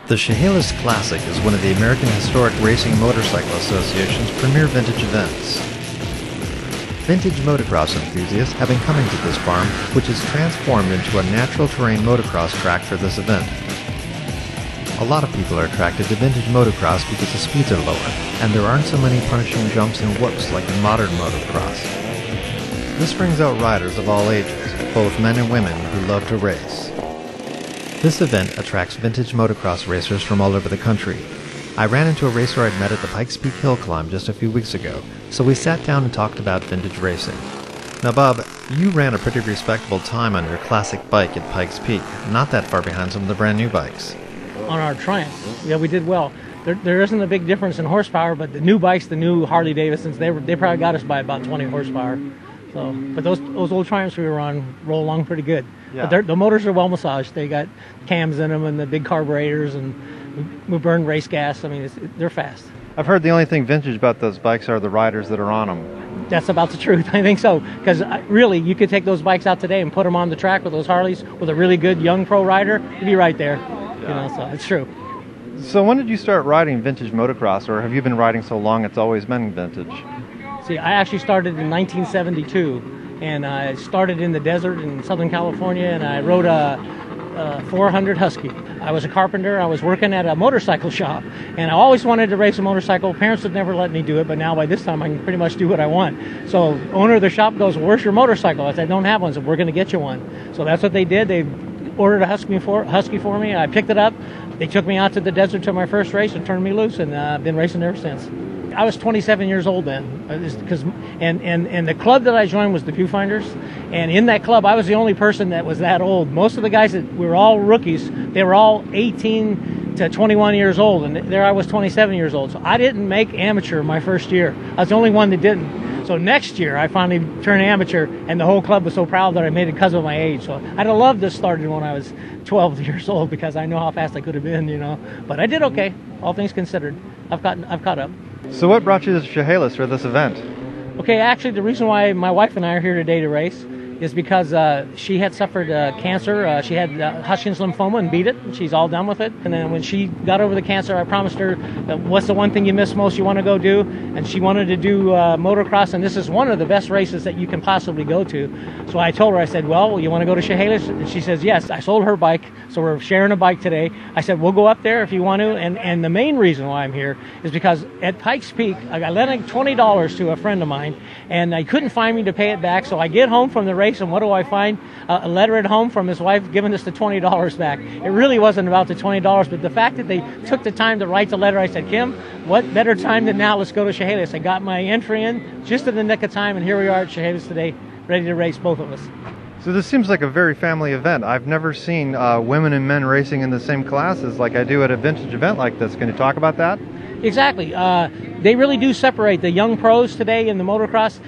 The Chehalis Classic is one of the American Historic Racing Motorcycle Association's premier vintage events. Vintage motocross enthusiasts have been coming to this farm, which is transformed into a natural terrain motocross track for this event. A lot of people are attracted to vintage motocross because the speeds are lower, and there aren't so many punishing jumps and whoops like in modern motocross. This brings out riders of all ages, both men and women who love to race. This event attracts vintage motocross racers from all over the country. I ran into a racer I'd met at the Pikes Peak Hill Climb just a few weeks ago, so we sat down and talked about vintage racing. Now Bob, you ran a pretty respectable time on your classic bike at Pikes Peak, not that far behind some of the brand new bikes. On our Triumph, yeah, we did well. There isn't a big difference in horsepower, but the new bikes, the new Harley Davidsons, they probably got us by about 20 horsepower. So, but those old Triumphs we were on roll along pretty good. Yeah. But the motors are well massaged. They got cams in them and the big carburetors, and we burn race gas. I mean, they're fast. I've heard the only thing vintage about those bikes are the riders that are on them. That's about the truth. I think so. Because really, you could take those bikes out today and put them on the track with those Harleys with a really good young pro rider. You'd be right there. Yeah. You know, so it's true. So when did you start riding vintage motocross, or have you been riding so long it's always been vintage? See, I actually started in 1972, and I started in the desert in Southern California, and I rode a 400 Husky. I was a carpenter. I was working at a motorcycle shop, and I always wanted to race a motorcycle. Parents would never let me do it, but now by this time I can pretty much do what I want. So owner of the shop goes, "Where's your motorcycle?" I said, "I don't have one." So we're going to get you one. So that's what they did. They ordered a Husky for me. I picked it up. They took me out to the desert to my first race and turned me loose, and I've been racing ever since. I was 27 years old then, and the club that I joined was the Viewfinders, and in that club I was the only person that was that old. Most of the guys that we were all rookies, they were all 18 to 21 years old, and there I was 27 years old. So I didn't make amateur my first year. I was the only one that didn't. So next year I finally turned amateur, and the whole club was so proud that I made it because of my age. So I'd have loved to started when I was 12 years old because I know how fast I could have been, you know. But I did okay, all things considered. I've caught up. So what brought you to Chehalis for this event? Okay, actually the reason why my wife and I are here today to race is because she had suffered cancer. She had Hodgkin's lymphoma and beat it. She's all done with it. And then when she got over the cancer, I promised her, what's the one thing you miss most you want to go do? And she wanted to do motocross, and this is one of the best races that you can possibly go to. So I told her, I said, well, you want to go to Chehalis? And she says, yes. I sold her bike, so we're sharing a bike today. I said, we'll go up there if you want to. And the main reason why I'm here is because at Pikes Peak, I lent $20 to a friend of mine, and I couldn't find me to pay it back. So I get home from the race, and what do I find? A letter at home from his wife giving us the $20 back. It really wasn't about the $20, but the fact that they took the time to write the letter, I said, Kim, what better time than now? Let's go to Chehalis. I got my entry in just in the nick of time, and here we are at Chehalis today, ready to race, both of us. So this seems like a very family event. I've never seen women and men racing in the same classes like I do at a vintage event like this. Can you talk about that? Exactly. They really do separate the young pros today in the motocross.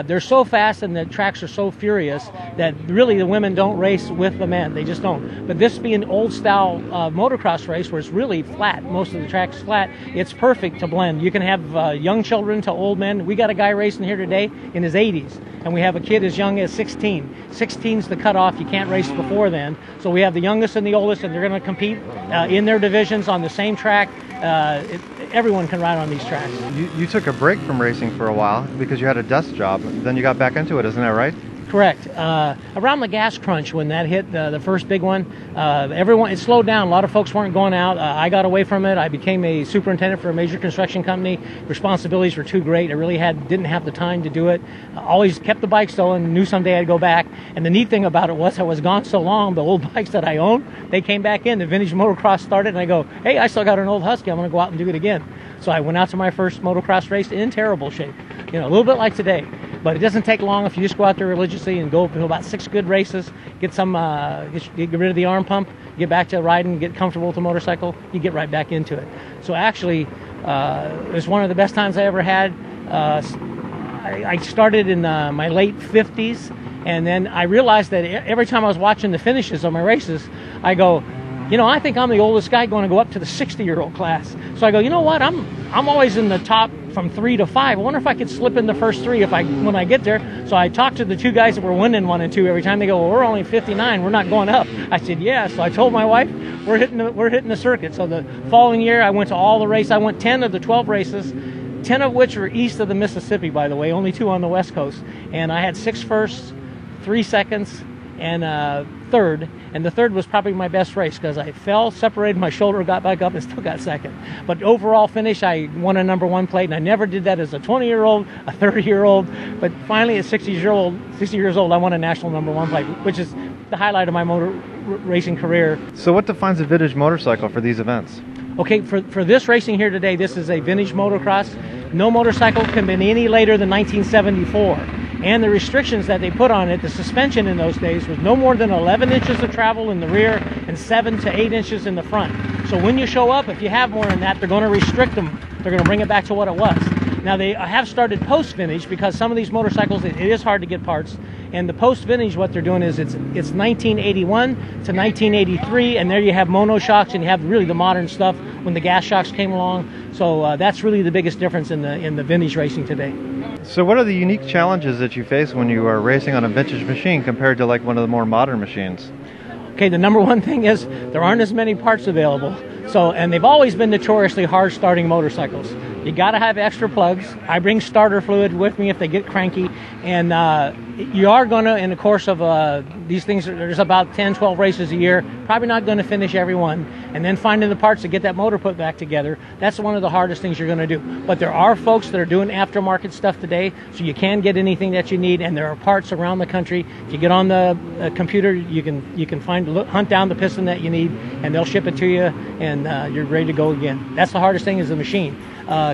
They're so fast and the tracks are so furious that really the women don't race with the men. They just don't. But this being an old style motocross race where it's really flat, most of the track's flat, it's perfect to blend. You can have young children to old men. We got a guy racing here today in his 80s, and we have a kid as young as 16. 16's the cutoff. You can't race before then. So we have the youngest and the oldest, and they're going to compete in their divisions on the same track. Everyone can ride on these tracks. You took a break from racing for a while because you had a desk job. Then you got back into it, isn't that right? Correct. Around the gas crunch when that hit, the first big one, it slowed down. A lot of folks weren't going out. I got away from it. I became a superintendent for a major construction company. Responsibilities were too great. I really didn't have the time to do it. I always kept the bikes though and knew someday I'd go back. And the neat thing about it was I was gone so long, the old bikes that I owned, they came back in. The vintage motocross started, and I go, hey, I still got an old Husky. I'm going to go out and do it again. So I went out to my first motocross race in terrible shape. You know, a little bit like today. But it doesn't take long if you just go out there religiously and go to about 6 good races, get rid of the arm pump, get back to riding, get comfortable with the motorcycle, you get right back into it. So actually, it was one of the best times I ever had. I started in my late 50s, and then I realized that every time I was watching the finishes of my races, I go, you know, I think I'm the oldest guy going to go up to the 60-year-old class. So I go, you know what, I'm always in the top from 3 to 5. I wonder if I could slip in the first 3 when I get there. So I talked to the 2 guys that were winning 1 and 2 every time. They go, well, we're only 59. We're not going up. I said, yeah. So I told my wife, we're hitting the circuit. So the following year, I went to all the races. I went 10 of the 12 races, 10 of which were east of the Mississippi, by the way, only 2 on the West Coast. And I had 6 firsts, 3 seconds, and third. And the third was probably my best race because I fell, separated my shoulder, got back up, and still got second. But overall finish, I won a #1 plate, and I never did that as a 20-year-old, a 30-year-old. But finally, at 60 years old, I won a national #1 plate, which is the highlight of my motor racing career. So what defines a vintage motorcycle for these events? Okay, for this racing here today, this is a vintage motocross. No motorcycle can be any later than 1974. And the restrictions that they put on it, the suspension in those days was no more than 11 inches of travel in the rear and 7 to 8 inches in the front. So when you show up, if you have more than that, they're going to restrict them. They're going to bring it back to what it was. Now they have started post-vintage because some of these motorcycles, it is hard to get parts. And the post-vintage, what they're doing is it's 1981 to 1983, and there you have monoshocks and you have really the modern stuff when the gas shocks came along. So that's really the biggest difference in the vintage racing today. So what are the unique challenges that you face when you are racing on a vintage machine compared to like one of the more modern machines? Okay, the #1 thing is there aren't as many parts available. So, and they've always been notoriously hard starting motorcycles. You got to have extra plugs. I bring starter fluid with me if they get cranky. And you are going to, in the course of these things, there's about 10, 12 races a year, probably not going to finish every one. And then finding the parts to get that motor put back together, that's one of the hardest things you're going to do. But there are folks that are doing aftermarket stuff today, so you can get anything that you need. And there are parts around the country. If you get on the computer, you can hunt down the piston that you need, and they'll ship it to you, and you're ready to go again. That's the hardest thing is the machine.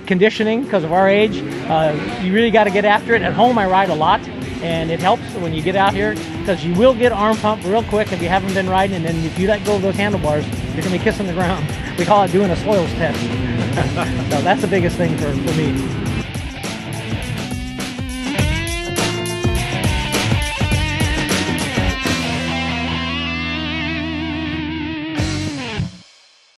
Conditioning, because of our age, you really got to get after it. At home, I ride a lot, and it helps when you get out here because you will get arm pump real quick if you haven't been riding, and then if you let go of those handlebars, you're going to be kissing the ground. We call it doing a soils test. So that's the biggest thing for me.